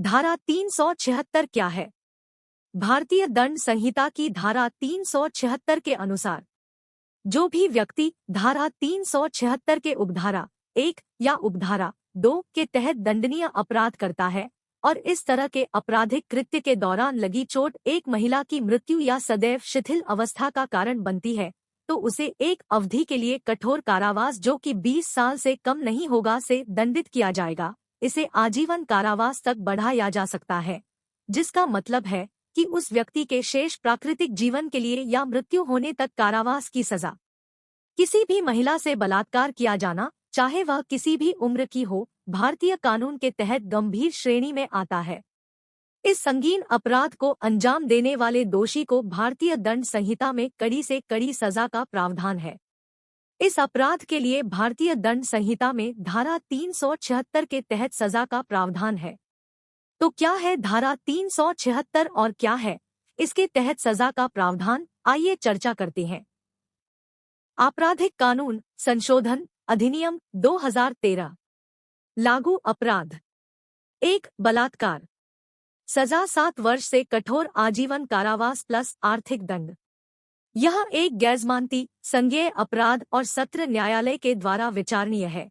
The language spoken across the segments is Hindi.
धारा 376 क्या है? भारतीय दंड संहिता की धारा 376 के अनुसार जो भी व्यक्ति धारा 376 के उपधारा 1 या उपधारा 2 के तहत दंडनीय अपराध करता है और इस तरह के आपराधिक कृत्य के दौरान लगी चोट एक महिला की मृत्यु या सदैव शिथिल अवस्था का कारण बनती है, तो उसे एक अवधि के लिए कठोर कारावास जो कि 20 साल से कम नहीं होगा से दंडित किया जाएगा। इसे आजीवन कारावास तक बढ़ाया जा सकता है, जिसका मतलब है कि उस व्यक्ति के शेष प्राकृतिक जीवन के लिए या मृत्यु होने तक कारावास की सजा। किसी भी महिला से बलात्कार किया जाना, चाहे वह किसी भी उम्र की हो, भारतीय कानून के तहत गंभीर श्रेणी में आता है। इस संगीन अपराध को अंजाम देने वाले दोषी को भारतीय दंड संहिता में कड़ी से कड़ी सजा का प्रावधान है। इस अपराध के लिए भारतीय दंड संहिता में धारा 376 के तहत सजा का प्रावधान है। तो क्या है धारा 376 और क्या है इसके तहत सजा का प्रावधान, आइए चर्चा करते हैं। आपराधिक कानून संशोधन अधिनियम 2013। लागू अपराध 1 बलात्कार। सजा 7 वर्ष से कठोर आजीवन कारावास प्लस आर्थिक दंड। यह एक गैरजमानती संज्ञेय अपराध और सत्र न्यायालय के द्वारा विचारणीय है।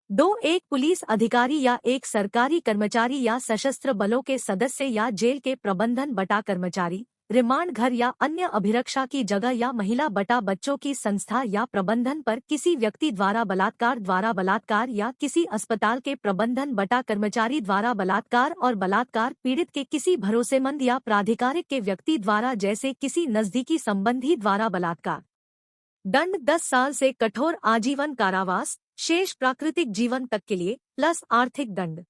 2 एक पुलिस अधिकारी या एक सरकारी कर्मचारी या सशस्त्र बलों के सदस्य या जेल के प्रबंधन बटा कर्मचारी, रिमांड घर या अन्य अभिरक्षा की जगह या महिला बटा बच्चों की संस्था या प्रबंधन पर किसी व्यक्ति द्वारा बलात्कार या किसी अस्पताल के प्रबंधन बटा कर्मचारी द्वारा बलात्कार और बलात्कार पीड़ित के किसी भरोसेमंद या प्राधिकारिक के व्यक्ति द्वारा जैसे किसी नजदीकी संबंधी द्वारा बलात्कार। दंड 10 साल से कठोर आजीवन कारावास शेष प्राकृतिक जीवन तक के लिए प्लस आर्थिक दंड।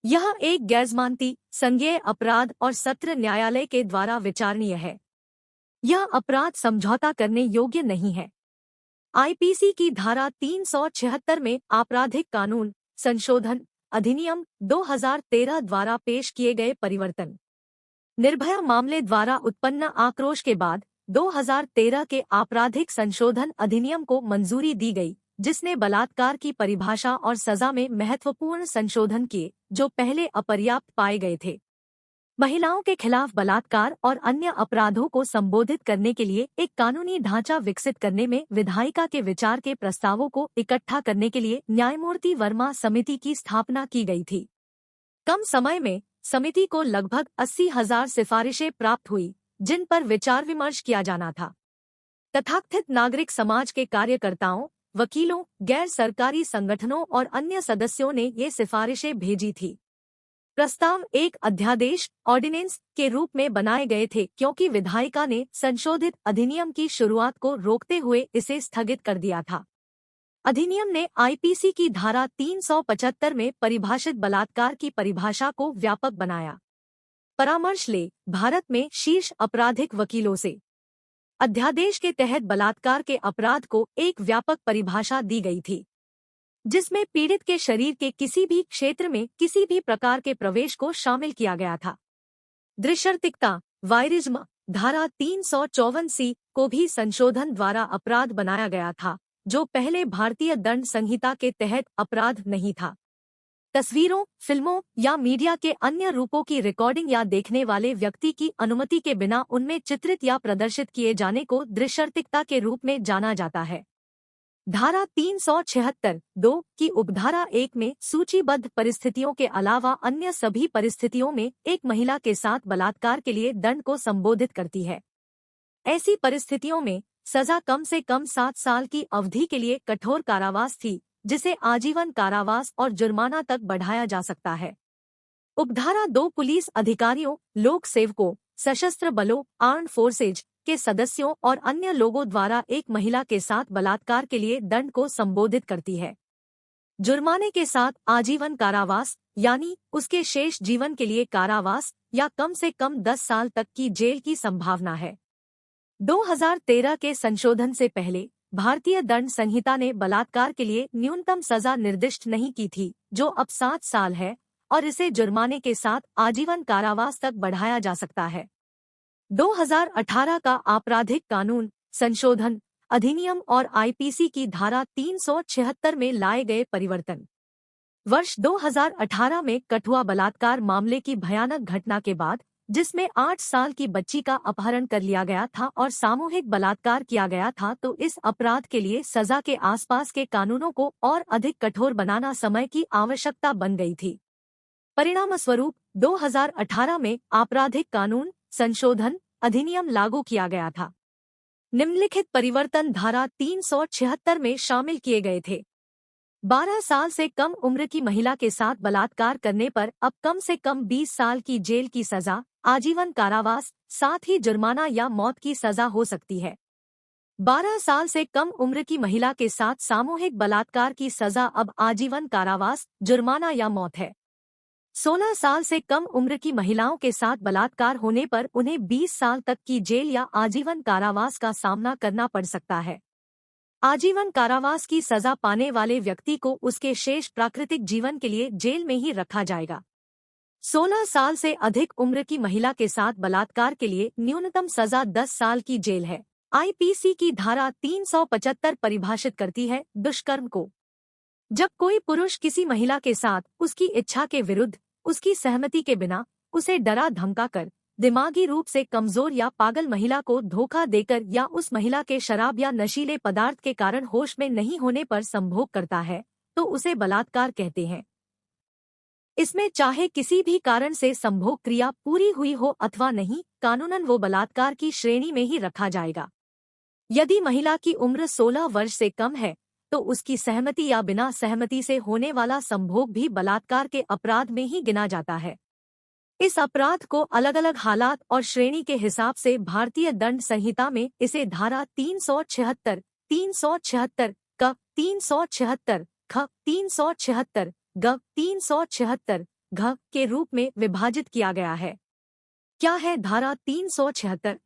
यह एक गैरजमानती संज्ञेय अपराध और सत्र न्यायालय के द्वारा विचारणीय है। यह अपराध समझौता करने योग्य नहीं है। आईपीसी की धारा 376 में आपराधिक कानून संशोधन अधिनियम 2013 द्वारा पेश किए गए परिवर्तन। निर्भया मामले द्वारा उत्पन्न आक्रोश के बाद 2013 के आपराधिक संशोधन अधिनियम को मंजूरी दी गई, जिसने बलात्कार की परिभाषा और सजा में महत्वपूर्ण संशोधन किए जो पहले अपर्याप्त पाए गए थे। महिलाओं के खिलाफ बलात्कार और अन्य अपराधों को संबोधित करने के लिए एक कानूनी ढांचा विकसित करने में विधायिका के विचार के प्रस्तावों को इकट्ठा करने के लिए न्यायमूर्ति वर्मा समिति की स्थापना की गई थी। कम समय में समिति को लगभग 80,000 सिफारिशें प्राप्त हुई, जिन पर विचार विमर्श किया जाना था। तथाकथित नागरिक समाज के कार्यकर्ताओं, वकीलों, गैर सरकारी संगठनों और अन्य सदस्यों ने ये सिफारिशें भेजी थी। प्रस्ताव एक अध्यादेश ऑर्डिनेंस के रूप में बनाए गए थे, क्योंकि विधायिका ने संशोधित अधिनियम की शुरुआत को रोकते हुए इसे स्थगित कर दिया था। अधिनियम ने आईपीसी की धारा 375 में परिभाषित बलात्कार की परिभाषा को व्यापक बनाया। परामर्श ले भारत में शीर्ष आपराधिक वकीलों से। अध्यादेश के तहत बलात्कार के अपराध को एक व्यापक परिभाषा दी गई थी, जिसमें पीड़ित के शरीर के किसी भी क्षेत्र में किसी भी प्रकार के प्रवेश को शामिल किया गया था। दृश्यर्तिकता वायरिज्म धारा 354C को भी संशोधन द्वारा अपराध बनाया गया था, जो पहले भारतीय दंड संहिता के तहत अपराध नहीं था। तस्वीरों, फिल्मों या मीडिया के अन्य रूपों की रिकॉर्डिंग या देखने वाले व्यक्ति की अनुमति के बिना उनमें चित्रित या प्रदर्शित किए जाने को दृश्यर्तिकता के रूप में जाना जाता है। धारा 376(2) की उपधारा 1 में सूचीबद्ध परिस्थितियों के अलावा अन्य सभी परिस्थितियों में एक महिला के साथ बलात्कार के लिए दंड को संबोधित करती है। ऐसी परिस्थितियों में सजा कम से कम 7 साल की अवधि के लिए कठोर कारावास थी, जिसे आजीवन कारावास और जुर्माना तक बढ़ाया जा सकता है। उपधारा 2 पुलिस अधिकारियों, लोक सेवकों, सशस्त्र बलों आर्म्ड फोर्सेज के सदस्यों और अन्य लोगों द्वारा एक महिला के साथ बलात्कार के लिए दंड को संबोधित करती है। जुर्माने के साथ आजीवन कारावास यानी उसके शेष जीवन के लिए कारावास या कम से कम 10 साल तक की जेल की संभावना है। 2013 के संशोधन से पहले भारतीय दंड संहिता ने बलात्कार के लिए न्यूनतम सजा निर्दिष्ट नहीं की थी, जो अब 7 साल है, और इसे जुर्माने के साथ आजीवन कारावास तक बढ़ाया जा सकता है। 2018 का आपराधिक कानून संशोधन अधिनियम और आईपीसी की धारा 376 में लाए गए परिवर्तन। वर्ष 2018 में कठुआ बलात्कार मामले की भयानक घटना के बाद, जिसमें 8 साल की बच्ची का अपहरण कर लिया गया था और सामूहिक बलात्कार किया गया था, तो इस अपराध के लिए सजा के आसपास के कानूनों को और अधिक कठोर बनाना समय की आवश्यकता बन गई थी। परिणामस्वरूप 2018 में आपराधिक कानून संशोधन अधिनियम लागू किया गया था। निम्नलिखित परिवर्तन धारा 376 में शामिल किए गए थे। 12 साल से कम उम्र की महिला के साथ बलात्कार करने पर अब कम से कम 20 साल की जेल की सजा, आजीवन कारावास, साथ ही जुर्माना या मौत की सजा हो सकती है। 12 साल से कम उम्र की महिला के साथ सामूहिक बलात्कार की सजा अब आजीवन कारावास, जुर्माना या मौत है। 16 साल से कम उम्र की महिलाओं के साथ बलात्कार होने पर उन्हें 20 साल तक की जेल या आजीवन कारावास का सामना करना पड़ सकता है। आजीवन कारावास की सजा पाने वाले व्यक्ति को उसके शेष प्राकृतिक जीवन के लिए जेल में ही रखा जाएगा। 16 साल से अधिक उम्र की महिला के साथ बलात्कार के लिए न्यूनतम सजा 10 साल की जेल है। आईपीसी की धारा 375 परिभाषित करती है दुष्कर्म को। जब कोई पुरुष किसी महिला के साथ उसकी इच्छा के विरुद्ध, उसकी सहमति के बिना, उसे डरा धमका कर, दिमागी रूप से कमजोर या पागल महिला को धोखा देकर या उस महिला के शराब या नशीले पदार्थ के कारण होश में नहीं होने पर संभोग करता है, तो उसे बलात्कार कहते हैं। इसमें चाहे किसी भी कारण से संभोग क्रिया पूरी हुई हो अथवा नहीं, कानूनन वो बलात्कार की श्रेणी में ही रखा जाएगा। यदि महिला की उम्र 16 वर्ष से कम है, तो उसकी सहमति या बिना सहमति से होने वाला संभोग भी बलात्कार के अपराध में ही गिना जाता है। इस अपराध को अलग अलग हालात और श्रेणी के हिसाब से भारतीय दंड संहिता में इसे धारा 376, 376 क, 376 ख, 376 ग, 376 घ के रूप में विभाजित किया गया है। क्या है धारा 376?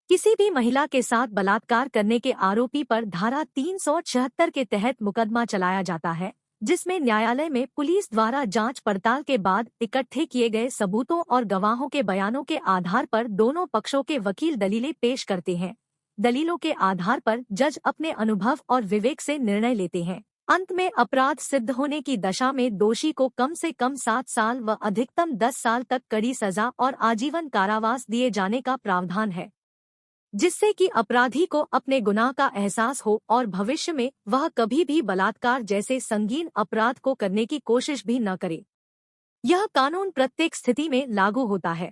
किसी भी महिला के साथ बलात्कार करने के आरोपी पर धारा 376 के तहत मुकदमा चलाया जाता है, जिसमें न्यायालय में पुलिस द्वारा जांच पड़ताल के बाद इकट्ठे किए गए सबूतों और गवाहों के बयानों के आधार पर दोनों पक्षों के वकील दलीलें पेश करते हैं। दलीलों के आधार पर जज अपने अनुभव और विवेक से निर्णय लेते हैं। अंत में अपराध सिद्ध होने की दशा में दोषी को कम से कम 7 साल व अधिकतम 10 साल तक कड़ी सजा और आजीवन कारावास दिए जाने का प्रावधान है, जिससे कि अपराधी को अपने गुनाह का एहसास हो और भविष्य में वह कभी भी बलात्कार जैसे संगीन अपराध को करने की कोशिश भी न करे। यह कानून प्रत्येक स्थिति में लागू होता है।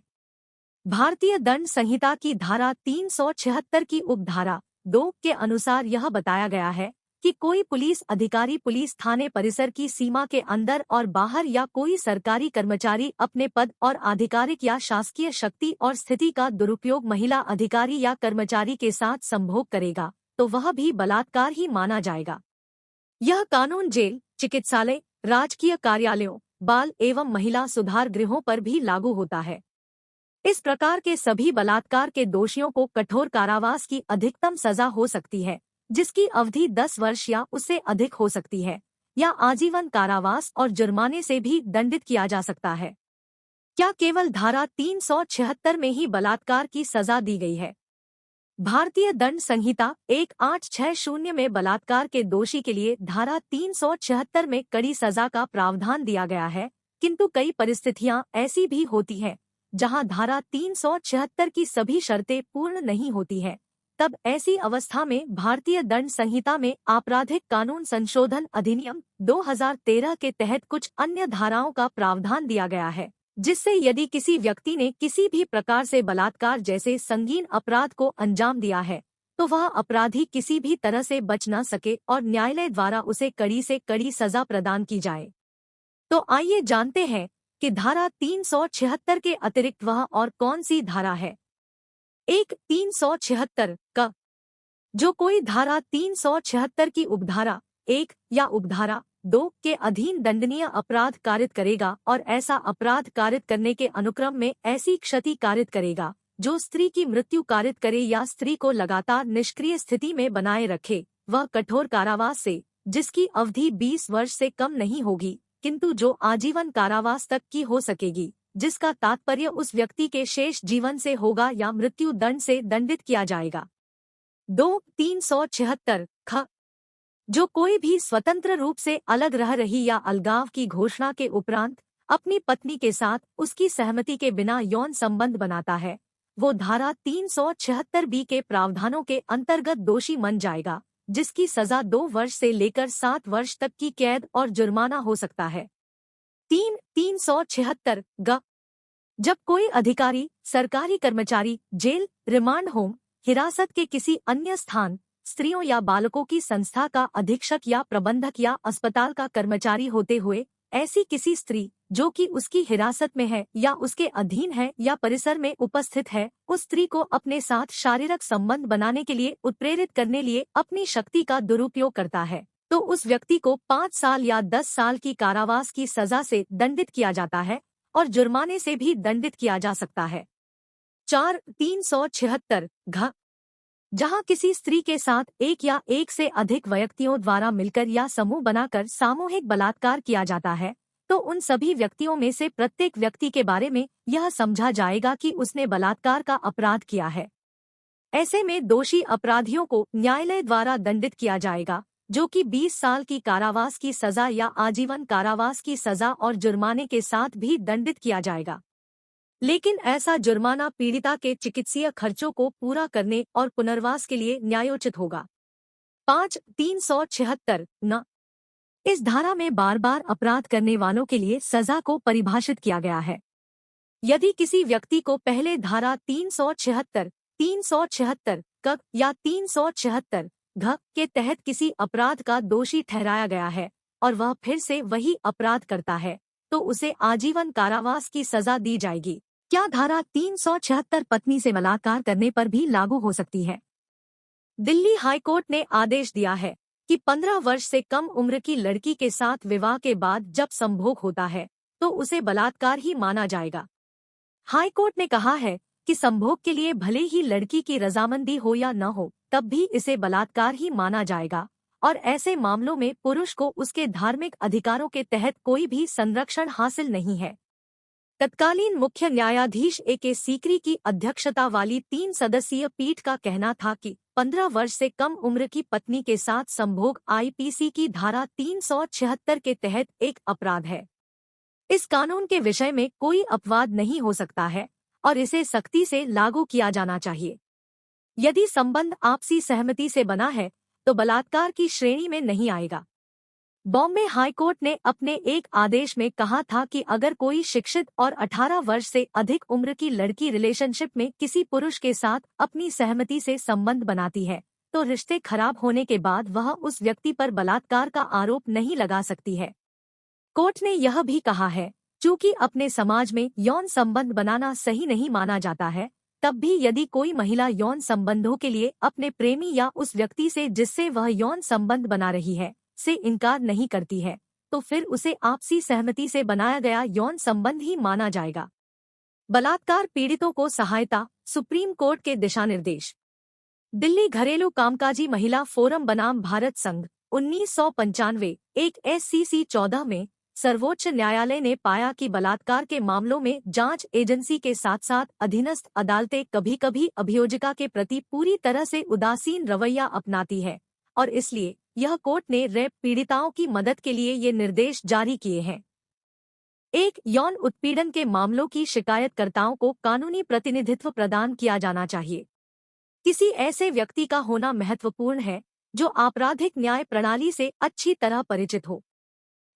भारतीय दंड संहिता की धारा 376 की उपधारा 2 के अनुसार यह बताया गया है कि कोई पुलिस अधिकारी पुलिस थाने परिसर की सीमा के अंदर और बाहर या कोई सरकारी कर्मचारी अपने पद और आधिकारिक या शासकीय शक्ति और स्थिति का दुरुपयोग महिला अधिकारी या कर्मचारी के साथ संभोग करेगा, तो वह भी बलात्कार ही माना जाएगा। यह कानून जेल, चिकित्सालय, राजकीय कार्यालयों, बाल एवं महिला सुधार गृहों पर भी लागू होता है। इस प्रकार के सभी बलात्कार के दोषियों को कठोर कारावास की अधिकतम सजा हो सकती है, जिसकी अवधि 10 वर्ष या उससे अधिक हो सकती है, या आजीवन कारावास और जुर्माने से भी दंडित किया जा सकता है। क्या केवल धारा 376 में ही बलात्कार की सजा दी गई है? भारतीय दंड संहिता 1860 में बलात्कार के दोषी के लिए धारा 376 में कड़ी सजा का प्रावधान दिया गया है, किंतु कई परिस्थितियां ऐसी भी होती हैं जहां धारा 376 की सभी शर्तें पूर्ण नहीं होती हैं। तब ऐसी अवस्था में भारतीय दंड संहिता में आपराधिक कानून संशोधन अधिनियम 2013 के तहत कुछ अन्य धाराओं का प्रावधान दिया गया है, जिससे यदि किसी व्यक्ति ने किसी भी प्रकार से बलात्कार जैसे संगीन अपराध को अंजाम दिया है, तो वह अपराधी किसी भी तरह से बच न सके और न्यायालय द्वारा उसे कड़ी से कड़ी सजा प्रदान की जाए। तो आइए जानते हैं कि धारा 376 के अतिरिक्त वह और कौन सी धारा है। 376 का, जो कोई धारा 376 की उपधारा 1 या उपधारा 2 के अधीन दंडनीय अपराध कारित करेगा और ऐसा अपराध कारित करने के अनुक्रम में ऐसी क्षति कारित करेगा जो स्त्री की मृत्यु कारित करे या स्त्री को लगातार निष्क्रिय स्थिति में बनाए रखे, वह कठोर कारावास से, जिसकी अवधि 20 वर्ष से कम नहीं होगी, किंतु जो आजीवन कारावास तक की हो सकेगी, जिसका तात्पर्य उस व्यक्ति के शेष जीवन से होगा या मृत्यु दंड से दंडित किया जाएगा। 376 ख, जो कोई भी स्वतंत्र रूप से अलग रह रही या अलगाव की घोषणा के उपरांत अपनी पत्नी के साथ उसकी सहमति के बिना यौन संबंध बनाता है, वो धारा 376 बी के प्रावधानों के अंतर्गत दोषी मन जाएगा, जिसकी सजा 2 वर्ष से लेकर 7 वर्ष तक की कैद और जुर्माना हो सकता है। 376 ग जब कोई अधिकारी, सरकारी कर्मचारी जेल, रिमांड होम, हिरासत के किसी अन्य स्थान, स्त्रियों या बालकों की संस्था का अधीक्षक या प्रबंधक या अस्पताल का कर्मचारी होते हुए ऐसी किसी स्त्री जो कि उसकी हिरासत में है या उसके अधीन है या परिसर में उपस्थित है, उस स्त्री को अपने साथ शारीरिक संबंध बनाने के लिए उत्प्रेरित करने लिए अपनी शक्ति का दुरुपयोग करता है, तो उस व्यक्ति को 5 साल या 10 साल की कारावास की सजा से दंडित किया जाता है और जुर्माने से भी दंडित किया जा सकता है। 376 घ जहां किसी स्त्री के साथ एक या एक से अधिक व्यक्तियों द्वारा मिलकर या समूह बनाकर सामूहिक बलात्कार किया जाता है, तो उन सभी व्यक्तियों में से प्रत्येक व्यक्ति के बारे में यह समझा जाएगा कि उसने बलात्कार का अपराध किया है। ऐसे में दोषी अपराधियों को न्यायालय द्वारा दंडित किया जाएगा, जो कि 20 साल की कारावास की सजा या आजीवन कारावास की सजा और जुर्माने के साथ भी दंडित किया जाएगा। लेकिन ऐसा जुर्माना पीड़िता के चिकित्सीय खर्चों को पूरा करने और पुनर्वास के लिए न्यायोचित होगा। 376 न इस धारा में बार बार अपराध करने वालों के लिए सजा को परिभाषित किया गया है। यदि किसी व्यक्ति को पहले धारा 376, 376 क या 376 घ के तहत किसी अपराध का दोषी ठहराया गया है और वह फिर से वही अपराध करता है, तो उसे आजीवन कारावास की सजा दी जाएगी। क्या धारा 376 पत्नी से बलात्कार करने पर भी लागू हो सकती है? दिल्ली हाईकोर्ट ने आदेश दिया है कि 15 वर्ष से कम उम्र की लड़की के साथ विवाह के बाद जब संभोग होता है तो उसे बलात्कार ही माना जाएगा। हाईकोर्ट ने कहा है कि संभोग के लिए भले ही लड़की की रजामंदी हो या न हो, तब भी इसे बलात्कार ही माना जाएगा और ऐसे मामलों में पुरुष को उसके धार्मिक अधिकारों के तहत कोई भी संरक्षण हासिल नहीं है। तत्कालीन मुख्य न्यायाधीश A.K. सीकरी की अध्यक्षता वाली 3 सदस्यीय पीठ का कहना था कि 15 वर्ष से कम उम्र की पत्नी के साथ संभोग IPC की धारा 376 के तहत एक अपराध है। इस कानून के विषय में कोई अपवाद नहीं हो सकता है और इसे सख्ती से लागू किया जाना चाहिए। यदि संबंध आपसी सहमति से बना है तो बलात्कार की श्रेणी में नहीं आएगा। बॉम्बे हाईकोर्ट ने अपने एक आदेश में कहा था कि अगर कोई शिक्षित और 18 वर्ष से अधिक उम्र की लड़की रिलेशनशिप में किसी पुरुष के साथ अपनी सहमति से संबंध बनाती है तो रिश्ते खराब होने के बाद वह उस व्यक्ति पर बलात्कार का आरोप नहीं लगा सकती है। कोर्ट ने यह भी कहा है, चूंकि अपने समाज में यौन संबंध बनाना सही नहीं माना जाता है, तब भी यदि कोई महिला यौन संबंधों के लिए अपने प्रेमी या उस व्यक्ति से जिससे वह यौन संबंध बना रही है से इनकार नहीं करती है, तो फिर उसे आपसी सहमति से बनाया गया यौन संबंध ही माना जाएगा। बलात्कार पीड़ितों को सहायता, सुप्रीम कोर्ट के दिशानिर्देश। दिल्ली घरेलू कामकाजी महिला फोरम बनाम भारत संघ 1995 एक SCC 14 में सर्वोच्च न्यायालय ने पाया कि बलात्कार के मामलों में जांच एजेंसी के साथ साथ अधीनस्थ अदालतें कभी-कभी अभियोजिका के प्रति पूरी तरह से उदासीन रवैया अपनाती है और इसलिए यह कोर्ट ने रेप पीड़िताओं की मदद के लिए ये निर्देश जारी किए हैं। 1. यौन उत्पीड़न के मामलों की शिकायतकर्ताओं को कानूनी प्रतिनिधित्व प्रदान किया जाना चाहिए। किसी ऐसे व्यक्ति का होना महत्वपूर्ण है जो आपराधिक न्याय प्रणाली से अच्छी तरह परिचित हो।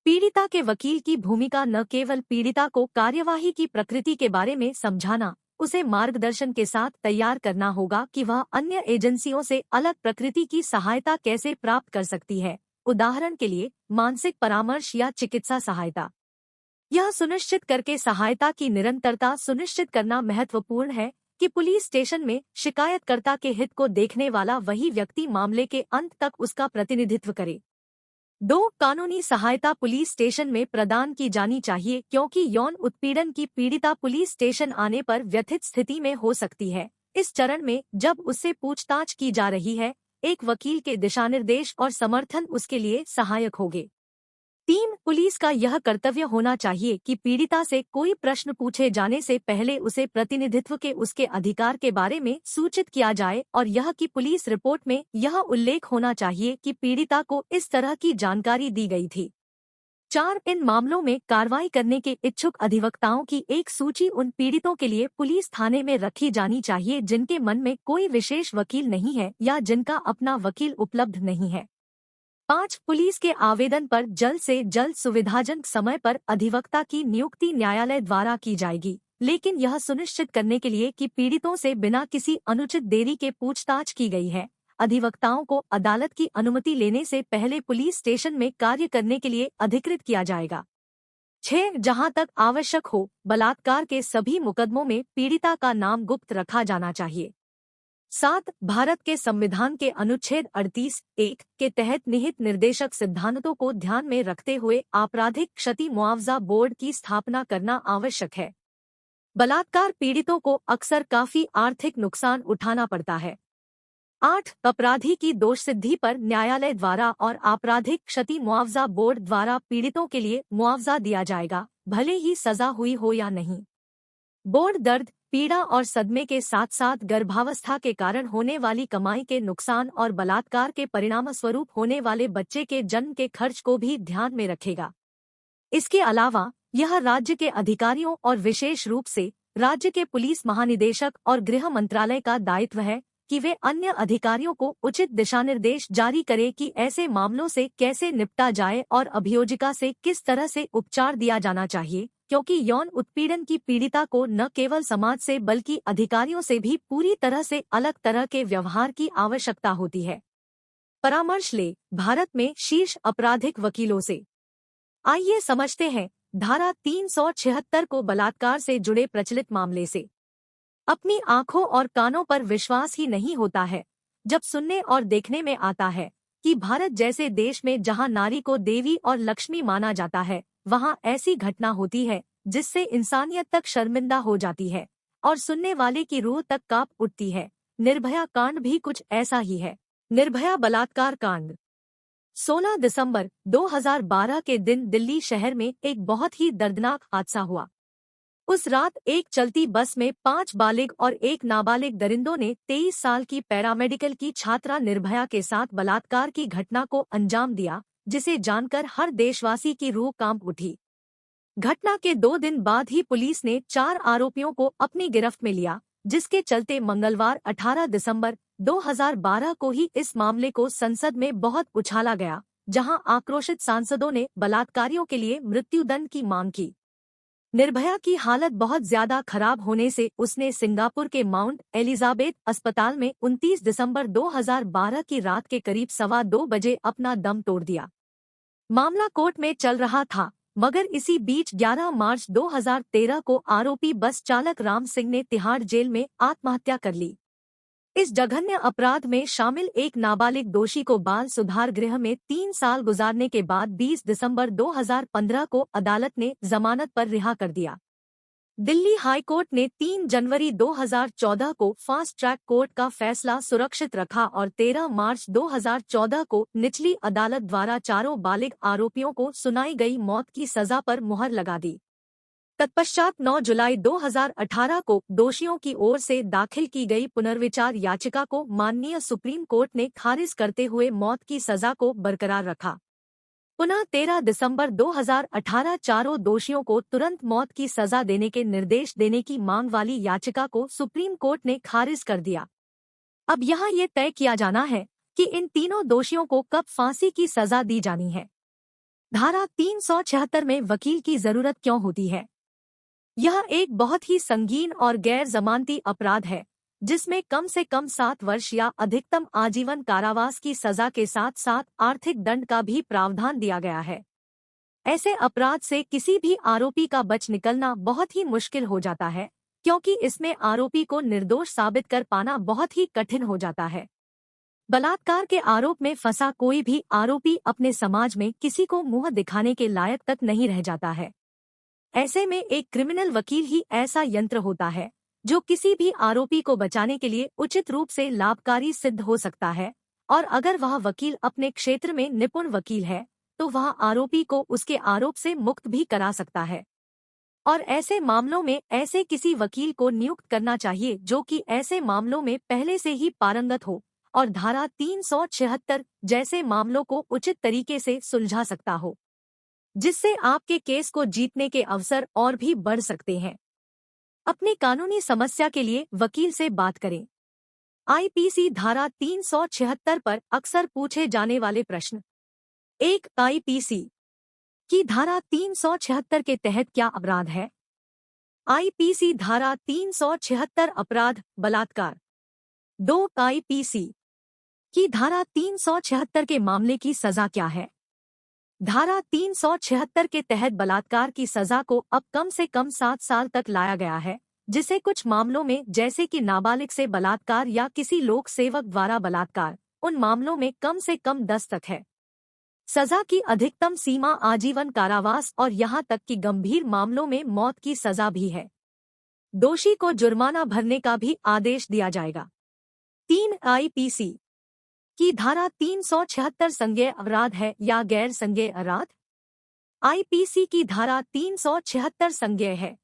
पीड़िता के वकील की भूमिका न केवल पीड़िता को कार्यवाही की प्रकृति के बारे में समझाना, उसे मार्गदर्शन के साथ तैयार करना होगा कि वह अन्य एजेंसियों से अलग प्रकृति की सहायता कैसे प्राप्त कर सकती है, उदाहरण के लिए मानसिक परामर्श या चिकित्सा सहायता। यह सुनिश्चित करके सहायता की निरंतरता सुनिश्चित करना महत्वपूर्ण है कि पुलिस स्टेशन में शिकायतकर्ता के हित को देखने वाला वही व्यक्ति मामले के अंत तक उसका प्रतिनिधित्व करे। 2. कानूनी सहायता पुलिस स्टेशन में प्रदान की जानी चाहिए क्योंकि यौन उत्पीड़न की पीड़िता पुलिस स्टेशन आने पर व्यथित स्थिति में हो सकती है। इस चरण में जब उससे पूछताछ की जा रही है, एक वकील के दिशानिर्देश और समर्थन उसके लिए सहायक होंगे। 3. पुलिस का यह कर्तव्य होना चाहिए कि पीड़िता से कोई प्रश्न पूछे जाने से पहले उसे प्रतिनिधित्व के उसके अधिकार के बारे में सूचित किया जाए और यह कि पुलिस रिपोर्ट में यह उल्लेख होना चाहिए कि पीड़िता को इस तरह की जानकारी दी गई थी। 4. इन मामलों में कार्रवाई करने के इच्छुक अधिवक्ताओं की एक सूची उन पीड़ितों के लिए पुलिस थाने में रखी जानी चाहिए जिनके मन में कोई विशेष वकील नहीं है या जिनका अपना वकील उपलब्ध नहीं है। 5. पुलिस के आवेदन पर जल्द से जल्द सुविधाजनक समय पर अधिवक्ता की नियुक्ति न्यायालय द्वारा की जाएगी, लेकिन यह सुनिश्चित करने के लिए कि पीड़ितों से बिना किसी अनुचित देरी के पूछताछ की गई है। अधिवक्ताओं को अदालत की अनुमति लेने से पहले पुलिस स्टेशन में कार्य करने के लिए अधिकृत किया जाएगा। 6. जहां तक आवश्यक हो, बलात्कार के सभी मुकदमों में पीड़िता का नाम गुप्त रखा जाना चाहिए। 7. भारत के संविधान के अनुच्छेद 38(1) के तहत निहित निर्देशक सिद्धांतों को ध्यान में रखते हुए आपराधिक क्षति मुआवजा बोर्ड की स्थापना करना आवश्यक है। बलात्कार पीड़ितों को अक्सर काफी आर्थिक नुकसान उठाना पड़ता है। 8. अपराधी की दोषसिद्धि पर न्यायालय द्वारा और आपराधिक क्षति मुआवजा बोर्ड द्वारा पीड़ितों के लिए मुआवजा दिया जाएगा, भले ही सजा हुई हो या नहीं। बोर्ड दर्द, पीड़ा और सदमे के साथ साथ गर्भावस्था के कारण होने वाली कमाई के नुकसान और बलात्कार के परिणामस्वरूप होने वाले बच्चे के जन्म के खर्च को भी ध्यान में रखेगा। इसके अलावा यह राज्य के अधिकारियों और विशेष रूप से राज्य के पुलिस महानिदेशक और गृह मंत्रालय का दायित्व है कि वे अन्य अधिकारियों को उचित दिशानिर्देश जारी करें कि ऐसे मामलों से कैसे निपटा जाए और अभियोजिका से किस तरह से उपचार दिया जाना चाहिए, क्योंकि यौन उत्पीड़न की पीड़िता को न केवल समाज से बल्कि अधिकारियों से भी पूरी तरह से अलग तरह के व्यवहार की आवश्यकता होती है। परामर्श ले भारत में शीर्ष आपराधिक वकीलों से। आइए समझते हैं धारा 376 को बलात्कार से जुड़े प्रचलित मामले से। अपनी आंखों और कानों पर विश्वास ही नहीं होता है जब सुनने और देखने में आता है कि भारत जैसे देश में जहां नारी को देवी और लक्ष्मी माना जाता है, वहां ऐसी घटना होती है जिससे इंसानियत तक शर्मिंदा हो जाती है और सुनने वाले की रूह तक कांप उठती है। निर्भया कांड भी कुछ ऐसा ही है। निर्भया बलात्कार कांड 16 दिसंबर 2012 के दिन दिल्ली शहर में एक बहुत ही दर्दनाक हादसा हुआ। उस रात एक चलती बस में 5 बालिग और एक नाबालिग दरिंदों ने 23 साल की पैरामेडिकल की छात्रा निर्भया के साथ बलात्कार की घटना को अंजाम दिया, जिसे जानकर हर देशवासी की रूह कांप उठी। घटना के 2 दिन बाद ही पुलिस ने 4 आरोपियों को अपनी गिरफ्त में लिया, जिसके चलते मंगलवार 18 दिसंबर 2012 को ही इस मामले को संसद में बहुत उछाला गया, जहां आक्रोशित सांसदों ने बलात्कारियों के लिए मृत्युदंड की मांग की। निर्भया की हालत बहुत ज्यादा खराब होने से उसने सिंगापुर के माउंट एलिजाबेथ अस्पताल में 29 दिसंबर 2012 की रात के करीब 2:15 बजे अपना दम तोड़ दिया। मामला कोर्ट में चल रहा था, मगर इसी बीच 11 मार्च 2013 को आरोपी बस चालक राम सिंह ने तिहाड़ जेल में आत्महत्या कर ली। इस जघन्य अपराध में शामिल एक नाबालिग दोषी को बाल सुधार गृह में 3 साल गुजारने के बाद 20 दिसंबर 2015 को अदालत ने जमानत पर रिहा कर दिया। दिल्ली हाई कोर्ट ने 3 जनवरी 2014 को फास्ट ट्रैक कोर्ट का फैसला सुरक्षित रखा और 13 मार्च 2014 को निचली अदालत द्वारा चारों बालिग आरोपियों को सुनाई गई मौत की सजा पर मुहर लगा दी। तत्पश्चात 9 जुलाई 2018 को दोषियों की ओर से दाखिल की गई पुनर्विचार याचिका को माननीय सुप्रीम कोर्ट ने खारिज करते हुए मौत की सजा को बरकरार रखा। पुनः 13 दिसंबर 2018 चारों दोषियों को तुरंत मौत की सजा देने के निर्देश देने की मांग वाली याचिका को सुप्रीम कोर्ट ने खारिज कर दिया। अब यहाँ ये तय किया जाना है कि इन तीनों दोषियों को कब फांसी की सजा दी जानी है। धारा 376 में वकील की जरूरत क्यों होती है? यह एक बहुत ही संगीन और गैर जमानती अपराध है, जिसमें कम से कम 7 वर्ष या अधिकतम आजीवन कारावास की सजा के साथ साथ आर्थिक दंड का भी प्रावधान दिया गया है। ऐसे अपराध से किसी भी आरोपी का बच निकलना बहुत ही मुश्किल हो जाता है, क्योंकि इसमें आरोपी को निर्दोष साबित कर पाना बहुत ही कठिन हो जाता है। बलात्कार के आरोप में फंसा कोई भी आरोपी अपने समाज में किसी को मुंह दिखाने के लायक तक नहीं रह जाता है। ऐसे में एक क्रिमिनल वकील ही ऐसा यंत्र होता है जो किसी भी आरोपी को बचाने के लिए उचित रूप से लाभकारी सिद्ध हो सकता है, और अगर वह वकील अपने क्षेत्र में निपुण वकील है तो वह आरोपी को उसके आरोप से मुक्त भी करा सकता है। और ऐसे मामलों में ऐसे किसी वकील को नियुक्त करना चाहिए जो कि ऐसे मामलों में पहले से ही पारंगत हो और धारा 376 जैसे मामलों को उचित तरीके से सुलझा सकता हो, जिससे आपके केस को जीतने के अवसर और भी बढ़ सकते हैं। अपनी कानूनी समस्या के लिए वकील से बात करें। आईपीसी धारा 376 पर अक्सर पूछे जाने वाले प्रश्न। 1. आईपीसी की धारा 376 के तहत क्या अपराध है? आईपीसी धारा 376 अपराध बलात्कार। 2. आईपीसी की धारा 376 के मामले की सजा क्या है? धारा 376 के तहत बलात्कार की सजा को अब कम से कम 7 साल तक लाया गया है, जिसे कुछ मामलों में जैसे कि नाबालिग से बलात्कार या किसी लोक सेवक द्वारा बलात्कार, उन मामलों में कम से कम 10 तक है। सजा की अधिकतम सीमा आजीवन कारावास और यहां तक कि गंभीर मामलों में मौत की सजा भी है। दोषी को जुर्माना भरने का भी आदेश दिया जाएगा। 3. आईपीसी की धारा 376 संज्ञेय अपराध है या गैर संज्ञेय अपराध? आईपीसी की धारा 376 संज्ञेय है।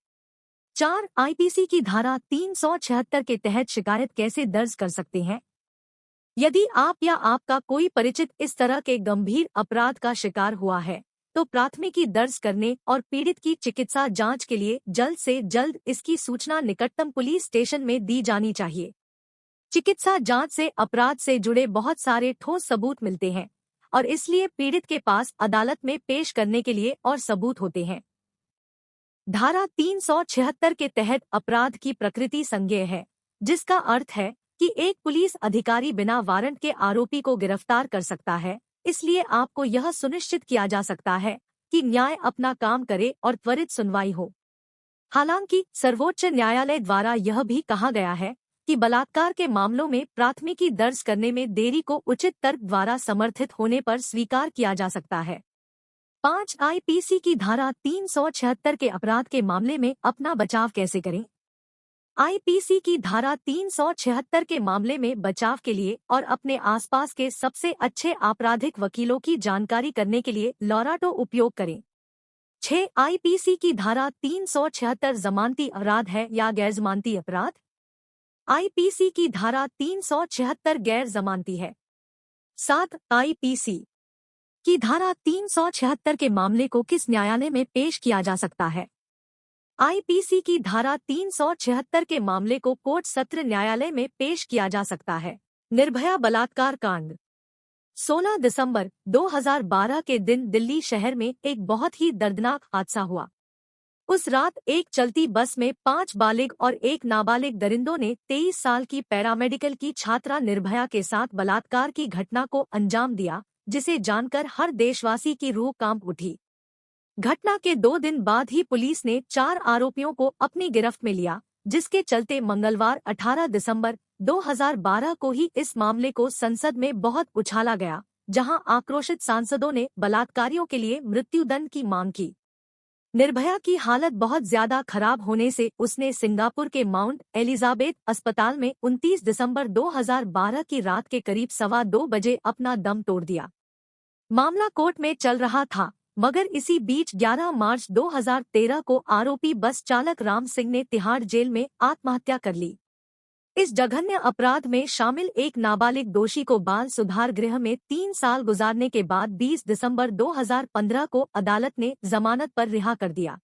4. आईपीसी की धारा 376 के तहत शिकायत कैसे दर्ज कर सकते हैं? यदि आप या आपका कोई परिचित इस तरह के गंभीर अपराध का शिकार हुआ है, तो प्राथमिकी दर्ज करने और पीड़ित की चिकित्सा जांच के लिए जल्द से जल्द इसकी सूचना निकटतम पुलिस स्टेशन में दी जानी चाहिए। चिकित्सा जांच से अपराध से जुड़े बहुत सारे ठोस सबूत मिलते हैं और इसलिए पीड़ित के पास अदालत में पेश करने के लिए और सबूत होते हैं। धारा 376 के तहत अपराध की प्रकृति संज्ञेय है, जिसका अर्थ है कि एक पुलिस अधिकारी बिना वारंट के आरोपी को गिरफ्तार कर सकता है। इसलिए आपको यह सुनिश्चित किया जा सकता है कि न्याय अपना काम करे और त्वरित सुनवाई हो। हालांकि सर्वोच्च न्यायालय द्वारा यह भी कहा गया है कि बलात्कार के मामलों में प्राथमिकी दर्ज करने में देरी को उचित तर्क द्वारा समर्थित होने पर स्वीकार किया जा सकता है। 5. आईपीसी की धारा 376 के अपराध के मामले में अपना बचाव कैसे करें? आईपीसी की धारा 376 के मामले में बचाव के लिए और अपने आसपास के सबसे अच्छे आपराधिक वकीलों की जानकारी करने के लिए लॉराटो उपयोग करें। 6. आईपीसी की धारा 376 जमानती अपराध है या गैर जमानती अपराध? आईपीसी की धारा 376 गैर जमानती है। 7. आईपीसी की धारा 376 के मामले को किस न्यायालय में पेश किया जा सकता है? आईपीसी की धारा 376 के मामले को कोर्ट सत्र न्यायालय में पेश किया जा सकता है। निर्भया बलात्कार कांड। 16 दिसंबर 2012 के दिन दिल्ली शहर में एक बहुत ही दर्दनाक हादसा हुआ। उस रात एक चलती बस में 5 बालिग और एक नाबालिग दरिंदों ने 23 साल की पैरामेडिकल की छात्रा निर्भया के साथ बलात्कार की घटना को अंजाम दिया, जिसे जानकर हर देशवासी की रूह कांप उठी। घटना के 2 दिन बाद ही पुलिस ने 4 आरोपियों को अपनी गिरफ्त में लिया, जिसके चलते मंगलवार 18 दिसंबर 2012 को ही इस मामले को संसद में बहुत उछाला गया, जहां आक्रोशित सांसदों ने बलात्कारियों के लिए मृत्युदंड की मांग की। निर्भया की हालत बहुत ज्यादा खराब होने से उसने सिंगापुर के माउंट एलिजाबेथ अस्पताल में 29 दिसंबर 2012 की रात के करीब 2:15 बजे अपना दम तोड़ दिया। मामला कोर्ट में चल रहा था, मगर इसी बीच 11 मार्च 2013 को आरोपी बस चालक राम सिंह ने तिहाड़ जेल में आत्महत्या कर ली। इस जघन्य अपराध में शामिल एक नाबालिग दोषी को बाल सुधार गृह में 3 साल गुजारने के बाद 20 दिसंबर 2015 को अदालत ने जमानत पर रिहा कर दिया।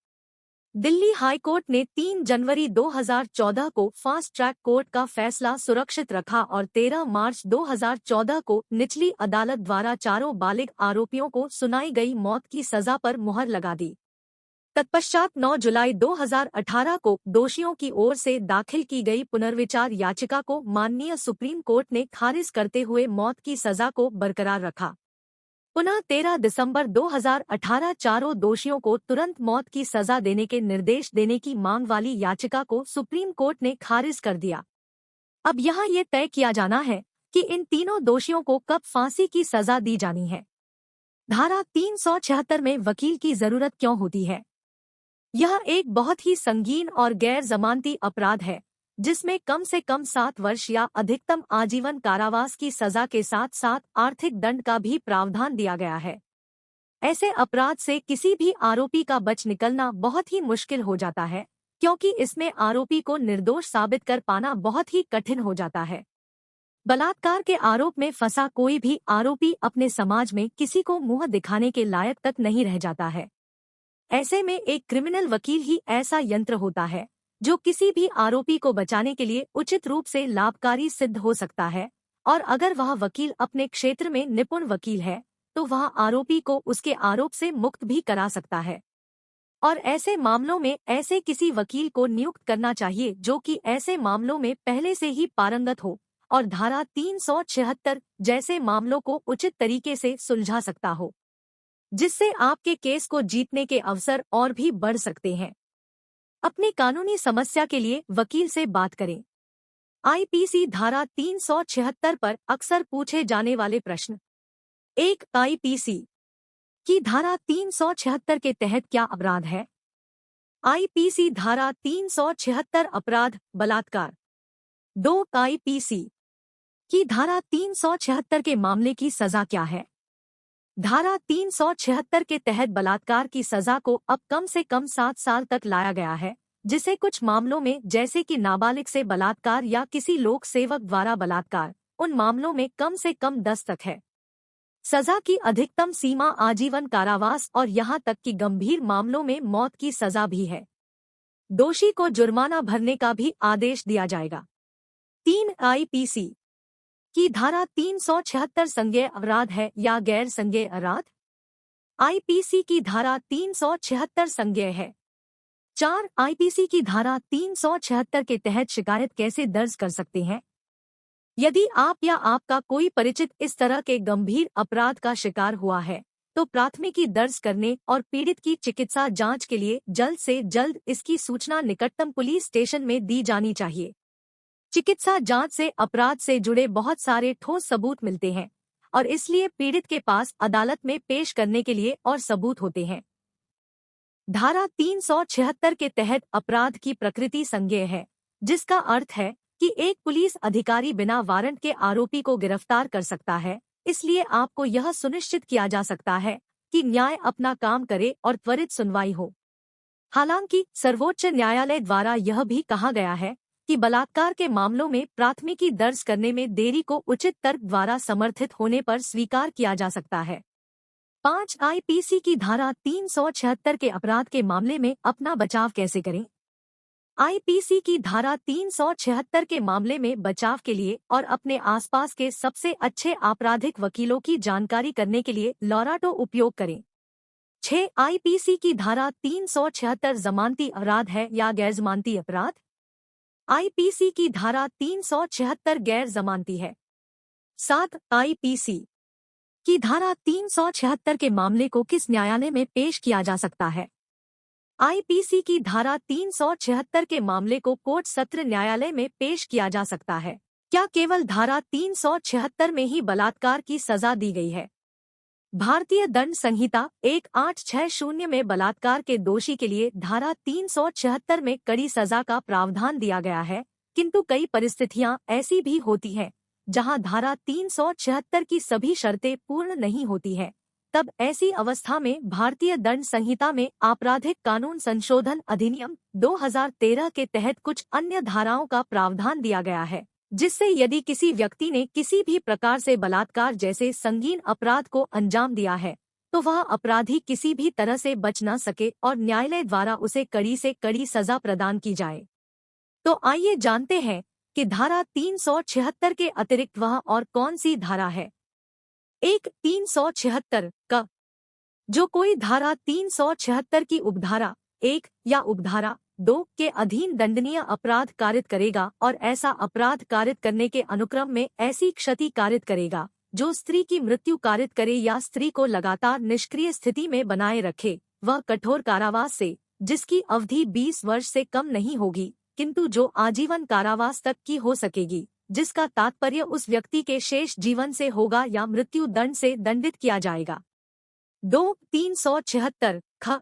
दिल्ली हाई कोर्ट ने 3 जनवरी 2014 को फास्ट ट्रैक कोर्ट का फैसला सुरक्षित रखा और 13 मार्च 2014 को निचली अदालत द्वारा चारों बालिग आरोपियों को सुनाई गई मौत की सजा पर मुहर लगा दी। तत्पश्चात 9 जुलाई 2018 को दोषियों की ओर से दाखिल की गई पुनर्विचार याचिका को माननीय सुप्रीम कोर्ट ने खारिज करते हुए मौत की सजा को बरकरार रखा। पुनः 13 दिसंबर 2018 चारों दोषियों को तुरंत मौत की सजा देने के निर्देश देने की मांग वाली याचिका को सुप्रीम कोर्ट ने खारिज कर दिया। अब यहाँ ये तय किया जाना है कि इन तीनों दोषियों को कब फांसी की सजा दी जानी है। धारा 376 में वकील की जरूरत क्यों होती है? यह एक बहुत ही संगीन और गैर जमानती अपराध है, जिसमें कम से कम 7 वर्ष या अधिकतम आजीवन कारावास की सजा के साथ साथ आर्थिक दंड का भी प्रावधान दिया गया है। ऐसे अपराध से किसी भी आरोपी का बच निकलना बहुत ही मुश्किल हो जाता है, क्योंकि इसमें आरोपी को निर्दोष साबित कर पाना बहुत ही कठिन हो जाता है। बलात्कार के आरोप में फंसा कोई भी आरोपी अपने समाज में किसी को मुंह दिखाने के लायक तक नहीं रह जाता है। ऐसे में एक क्रिमिनल वकील ही ऐसा यंत्र होता है जो किसी भी आरोपी को बचाने के लिए उचित रूप से लाभकारी सिद्ध हो सकता है, और अगर वह वकील अपने क्षेत्र में निपुण वकील है तो वह आरोपी को उसके आरोप से मुक्त भी करा सकता है। और ऐसे मामलों में ऐसे किसी वकील को नियुक्त करना चाहिए जो कि ऐसे मामलों में पहले से ही पारंगत हो और धारा 376 जैसे मामलों को उचित तरीके से सुलझा सकता हो, जिससे आपके केस को जीतने के अवसर और भी बढ़ सकते हैं। अपनी कानूनी समस्या के लिए वकील से बात करें। आईपीसी धारा 376 पर अक्सर पूछे जाने वाले प्रश्न। 1. आईपीसी की धारा 376 के तहत क्या अपराध है? आईपीसी धारा 376 अपराध बलात्कार। 2. आईपीसी की धारा 376 के मामले की सजा क्या है? धारा 376 के तहत बलात्कार की सजा को अब कम से कम 7 साल तक लाया गया है, जिसे कुछ मामलों में जैसे कि नाबालिग से बलात्कार या किसी लोक सेवक द्वारा बलात्कार, उन मामलों में कम से कम 10 तक है। सजा की अधिकतम सीमा आजीवन कारावास और यहां तक कि गंभीर मामलों में मौत की सजा भी है। दोषी को जुर्माना भरने का भी आदेश दिया जाएगा। 3. आईपीसी की धारा 376 संज्ञेय अपराध है या गैर संज्ञेय अपराध? आईपीसी की धारा 376 संज्ञेय है। 4. आईपीसी की धारा 376 के तहत शिकायत कैसे दर्ज कर सकते हैं? यदि आप या आपका कोई परिचित इस तरह के गंभीर अपराध का शिकार हुआ है तो प्राथमिकी दर्ज करने और पीड़ित की चिकित्सा जांच के लिए जल्द से जल्द इसकी सूचना निकटतम पुलिस स्टेशन में दी जानी चाहिए। चिकित्सा जांच से अपराध से जुड़े बहुत सारे ठोस सबूत मिलते हैं और इसलिए पीड़ित के पास अदालत में पेश करने के लिए और सबूत होते हैं। धारा 376 के तहत अपराध की प्रकृति संज्ञेय है, जिसका अर्थ है कि एक पुलिस अधिकारी बिना वारंट के आरोपी को गिरफ्तार कर सकता है। इसलिए आपको यह सुनिश्चित किया जा सकता है कि न्याय अपना काम करे और त्वरित सुनवाई हो। हालांकि सर्वोच्च न्यायालय द्वारा यह भी कहा गया है कि बलात्कार के मामलों में प्राथमिकी दर्ज करने में देरी को उचित तर्क द्वारा समर्थित होने पर स्वीकार किया जा सकता है। 5. आईपीसी की धारा 376 के अपराध के मामले में अपना बचाव कैसे करें? आईपीसी की धारा 376 के मामले में बचाव के लिए और अपने आसपास के सबसे अच्छे आपराधिक वकीलों की जानकारी करने के लिए लॉराटो उपयोग करें। 6. आईपीसी की धारा 376 जमानती अपराध है या गैर जमानती अपराध? आईपीसी की धारा 376 गैर जमानती है। 7. आईपीसी की धारा 376 के मामले को किस न्यायालय में पेश किया जा सकता है? आईपीसी की धारा 376 के मामले को कोर्ट सत्र न्यायालय में पेश किया जा सकता है। क्या केवल धारा 376 में ही बलात्कार की सजा दी गई है? भारतीय दंड संहिता 1860 में बलात्कार के दोषी के लिए धारा 376 में कड़ी सजा का प्रावधान दिया गया है, किंतु कई परिस्थितियां ऐसी भी होती हैं जहां धारा 376 की सभी शर्तें पूर्ण नहीं होती हैं। तब ऐसी अवस्था में भारतीय दंड संहिता में आपराधिक कानून संशोधन अधिनियम 2013 के तहत कुछ अन्य धाराओं का प्रावधान दिया गया है, जिससे यदि किसी व्यक्ति ने किसी भी प्रकार से बलात्कार जैसे संगीन अपराध को अंजाम दिया है तो वह अपराधी किसी भी तरह से बच न सके और न्यायालय द्वारा उसे कड़ी से कड़ी सजा प्रदान की जाए। तो आइए जानते हैं कि धारा 376 के अतिरिक्त वह और कौन सी धारा है। 1. 376 का जो कोई धारा 376 की उपधारा 1 या उपधारा 2 के अधीन दंडनीय अपराध कारित करेगा और ऐसा अपराध कारित करने के अनुक्रम में ऐसी क्षति कारित करेगा जो स्त्री की मृत्यु कारित करे या स्त्री को लगातार निष्क्रिय स्थिति में बनाए रखे, वह कठोर कारावास से, जिसकी अवधि 20 वर्ष से कम नहीं होगी किंतु जो आजीवन कारावास तक की हो सकेगी, जिसका तात्पर्य उस व्यक्ति के शेष जीवन से होगा या मृत्यु दंड से दंडित किया जाएगा। 2. 376 ख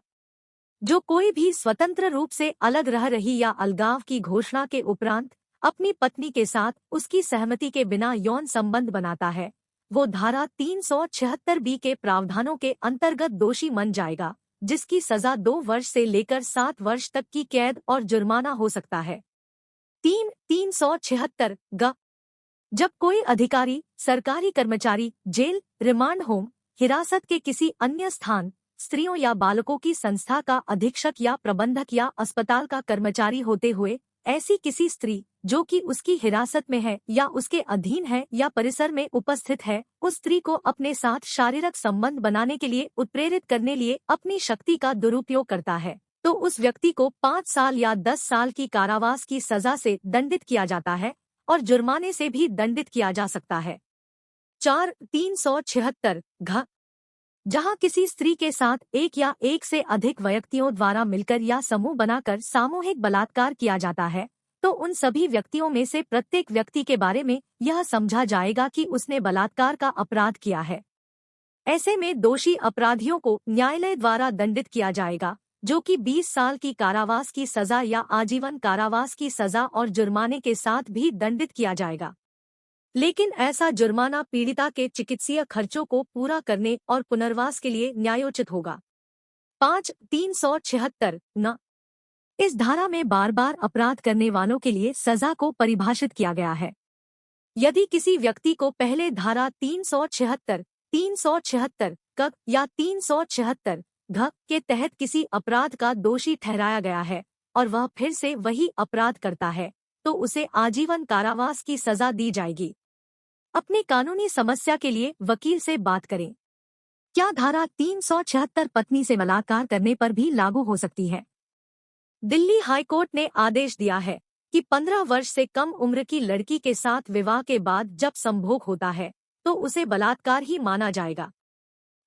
जो कोई भी स्वतंत्र रूप से अलग रह रही या अलगाव की घोषणा के उपरांत अपनी पत्नी के साथ उसकी सहमति के बिना यौन संबंध बनाता है वो धारा 376B के प्रावधानों के अंतर्गत दोषी मन जाएगा, जिसकी सजा 2 वर्ष से लेकर 7 वर्ष तक की कैद और जुर्माना हो सकता है। 376 ग जब कोई अधिकारी, सरकारी कर्मचारी जेल, रिमांड होम, हिरासत के किसी अन्य स्थान, स्त्रियों या बालकों की संस्था का अधीक्षक या प्रबंधक या अस्पताल का कर्मचारी होते हुए ऐसी किसी स्त्री जो कि उसकी हिरासत में है या उसके अधीन है या परिसर में उपस्थित है, उस स्त्री को अपने साथ शारीरिक संबंध बनाने के लिए उत्प्रेरित करने लिए अपनी शक्ति का दुरुपयोग करता है, तो उस व्यक्ति को 5 साल या 10 साल की कारावास की सजा से दंडित किया जाता है और जुर्माने से भी दंडित किया जा सकता है। 376 घ जहां किसी स्त्री के साथ एक या एक से अधिक व्यक्तियों द्वारा मिलकर या समूह बनाकर सामूहिक बलात्कार किया जाता है, तो उन सभी व्यक्तियों में से प्रत्येक व्यक्ति के बारे में यह समझा जाएगा कि उसने बलात्कार का अपराध किया है। ऐसे में दोषी अपराधियों को न्यायालय द्वारा दंडित किया जाएगा, जो कि 20 साल की कारावास की सजा या आजीवन कारावास की सजा और जुर्माने के साथ भी दंडित किया जाएगा। लेकिन ऐसा जुर्माना पीड़िता के चिकित्सीय खर्चों को पूरा करने और पुनर्वास के लिए न्यायोचित होगा। 376 न इस धारा में बार बार अपराध करने वालों के लिए सजा को परिभाषित किया गया है। यदि किसी व्यक्ति को पहले धारा 376, 376 क या 376 घ के तहत किसी अपराध का दोषी ठहराया गया है और वह फिर से वही अपराध करता है, तो उसे आजीवन कारावास की सजा दी जाएगी। अपनी कानूनी समस्या के लिए वकील से बात करें। क्या धारा 376 पत्नी से बलात्कार करने पर भी लागू हो सकती है? दिल्ली हाई कोर्ट ने आदेश दिया है कि 15 वर्ष से कम उम्र की लड़की के साथ विवाह के बाद जब संभोग होता है तो उसे बलात्कार ही माना जाएगा।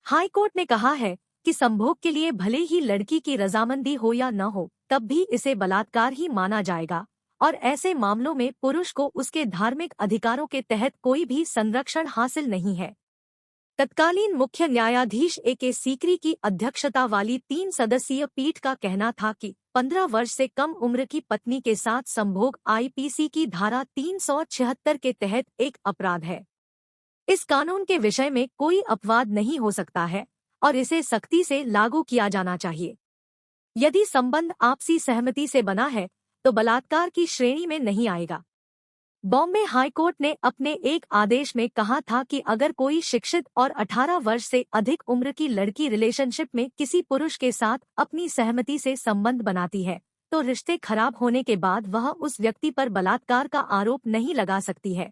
हाई कोर्ट ने कहा है कि संभोग के लिए भले ही लड़की की रजामंदी हो या न हो, तब भी इसे बलात्कार ही माना जाएगा और ऐसे मामलों में पुरुष को उसके धार्मिक अधिकारों के तहत कोई भी संरक्षण हासिल नहीं है। तत्कालीन मुख्य न्यायाधीश A.K. सीकरी की अध्यक्षता वाली 3 सदस्यीय पीठ का कहना था कि 15 वर्ष से कम उम्र की पत्नी के साथ संभोग IPC की धारा 376 के तहत एक अपराध है। इस कानून के विषय में कोई अपवाद नहीं हो सकता है और इसे सख्ती से लागू किया जाना चाहिए। यदि संबंध आपसी सहमति से बना है तो बलात्कार की श्रेणी में नहीं आएगा। बॉम्बे हाई कोर्ट ने अपने एक आदेश में कहा था कि अगर कोई शिक्षित और 18 वर्ष से अधिक उम्र की लड़की रिलेशनशिप में किसी पुरुष के साथ अपनी सहमति से संबंध बनाती है तो रिश्ते खराब होने के बाद वह उस व्यक्ति पर बलात्कार का आरोप नहीं लगा सकती है।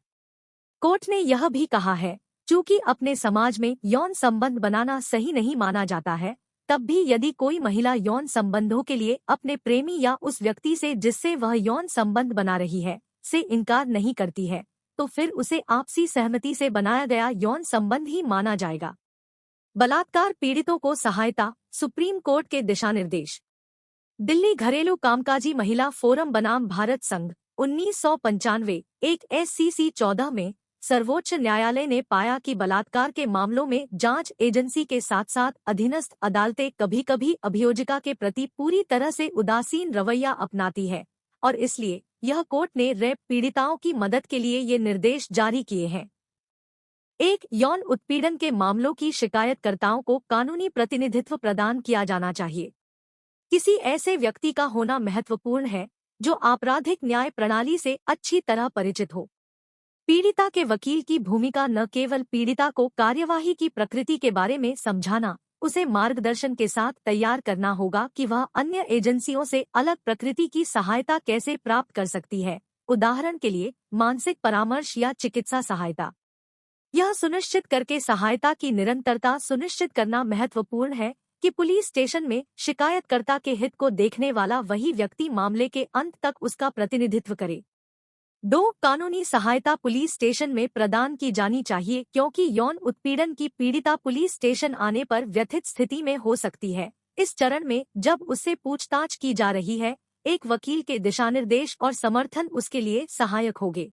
कोर्ट ने यह भी कहा है, चूंकि अपने समाज में यौन संबंध बनाना सही नहीं माना जाता है, तब भी यदि कोई महिला यौन संबंधों के लिए अपने प्रेमी या उस व्यक्ति से जिससे वह यौन संबंध बना रही है से इनकार नहीं करती है, तो फिर उसे आपसी सहमति से बनाया गया यौन संबंध ही माना जाएगा। बलात्कार पीड़ितों को सहायता, सुप्रीम कोर्ट के दिशानिर्देश। दिल्ली घरेलू कामकाजी महिला फोरम बनाम भारत संघ 1995 एक SCC 14 में सर्वोच्च न्यायालय ने पाया कि बलात्कार के मामलों में जांच एजेंसी के साथ साथ अधीनस्थ अदालतें कभी-कभी अभियोजिका के प्रति पूरी तरह से उदासीन रवैया अपनाती है और इसलिए यह कोर्ट ने रेप पीड़िताओं की मदद के लिए ये निर्देश जारी किए हैं। 1. यौन उत्पीड़न के मामलों की शिकायतकर्ताओं को कानूनी प्रतिनिधित्व प्रदान किया जाना चाहिए। किसी ऐसे व्यक्ति का होना महत्वपूर्ण है जो आपराधिक न्याय प्रणाली से अच्छी तरह परिचित हो। पीड़िता के वकील की भूमिका न केवल पीड़िता को कार्यवाही की प्रकृति के बारे में समझाना, उसे मार्गदर्शन के साथ तैयार करना होगा कि वह अन्य एजेंसियों से अलग प्रकृति की सहायता कैसे प्राप्त कर सकती है, उदाहरण के लिए मानसिक परामर्श या चिकित्सा सहायता। यह सुनिश्चित करके सहायता की निरंतरता सुनिश्चित करना महत्वपूर्ण है कि पुलिस स्टेशन में शिकायतकर्ता के हित को देखने वाला वही व्यक्ति मामले के अंत तक उसका प्रतिनिधित्व करे। 2. कानूनी सहायता पुलिस स्टेशन में प्रदान की जानी चाहिए क्योंकि यौन उत्पीड़न की पीड़िता पुलिस स्टेशन आने पर व्यथित स्थिति में हो सकती है। इस चरण में जब उससे पूछताछ की जा रही है, एक वकील के दिशानिर्देश और समर्थन उसके लिए सहायक होंगे।